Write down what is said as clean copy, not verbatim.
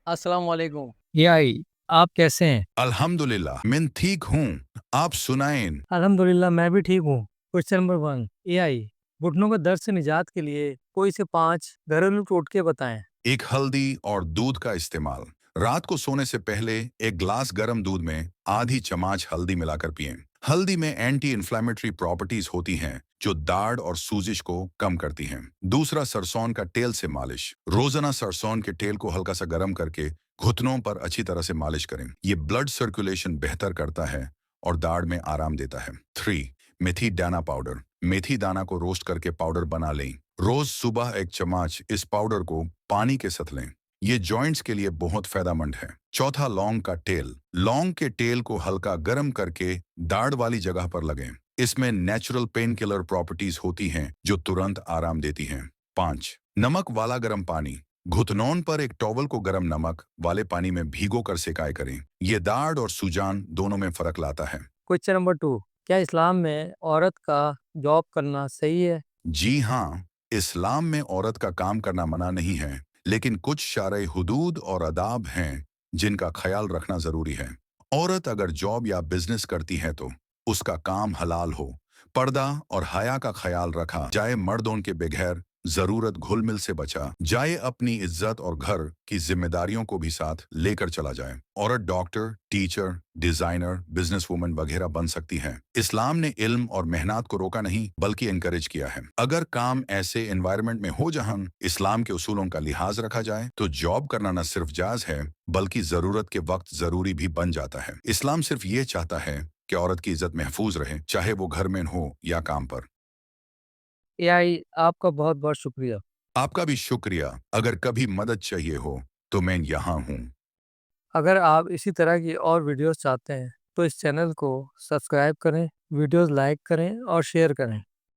अस्सलाम वालेकुम। ये आई, आप कैसे हैं? अल्हम्दुलिल्लाह मैं ठीक हूँ। आप सुनाएं। अल्हम्दुलिल्लाह मैं भी ठीक हूँ। क्वेश्चन नंबर 1, एआई घुटनों के दर्द से निजात के लिए कोई से 5 घरेलू टोटके बताएं। एक हल्दी और दूध का इस्तेमाल। रात को सोने से पहले एक ग्लास गर्म दूध में आधी चम्मच हल्दी मिलाकर पिएं। हल्दी में एंटी इन्फ्लेमेटरी प्रॉपर्टीज होती हैं जो दाढ़ और सूजिश को कम करती हैं। दूसरा, सरसों का तेल से मालिश। रोजाना सरसों के तेल को हल्का सा गर्म करके घुटनों पर अच्छी तरह से मालिश करें। ये ब्लड सर्कुलेशन बेहतर करता है और दाढ़ में आराम देता है। 3, मेथी दाना पाउडर। मेथी दाना को रोस्ट करके पाउडर बना लें। रोज सुबह एक चम्मच इस पाउडर को पानी के साथ लें। ये जॉइंट्स के लिए बहुत फायदेमंद है। चौथा, लौंग का तेल। लौंग के तेल को हल्का गर्म करके दाढ़ वाली जगह पर लगें। इसमें नेचुरल पेन किलर प्रॉपर्टीज होती हैं जो तुरंत आराम देती हैं। 5, नमक वाला गर्म पानी। घुटनों पर एक टॉवल को गर्म नमक वाले पानी में भिगो कर सेकाई करें। ये दाढ़ और सूजन दोनों में फर्क लाता है। क्वेश्चन नंबर 2, क्या इस्लाम में औरत का जॉब करना सही है? जी हाँ, इस्लाम में औरत का काम करना मना नहीं है, लेकिन कुछ शरई हुदूद और अदाब हैं जिनका ख्याल रखना जरूरी है। औरत अगर जॉब या बिजनेस करती है तो उसका काम हलाल हो, पर्दा और हया का ख्याल रखा जाए, मर्दों के बगैर जरूरत घुल मिल से बचा जाए, अपनी इज्जत और घर की जिम्मेदारियों को भी साथ लेकर चला जाए। औरत doctor, teacher, designer, business woman वगैरह बन सकती है। इस्लाम ने इल्म और मेहनत को रोका नहीं बल्कि एनकरेज किया है। अगर काम ऐसे एनवायरनमेंट में हो जहां इस्लाम के उसूलों का लिहाज रखा जाए तो जॉब करना न सिर्फ जायज है बल्कि जरूरत के वक्त जरूरी भी बन जाता है। इस्लाम सिर्फ ये चाहता है कि औरत की इज्जत महफूज रहे, चाहे वो घर में हो या काम पर। एआई आपका बहुत बहुत शुक्रिया। आपका भी शुक्रिया। अगर कभी मदद चाहिए हो तो मैं यहाँ हूँ। अगर आप इसी तरह की और वीडियोस चाहते हैं तो इस चैनल को सब्सक्राइब करें, वीडियोस लाइक करें और शेयर करें।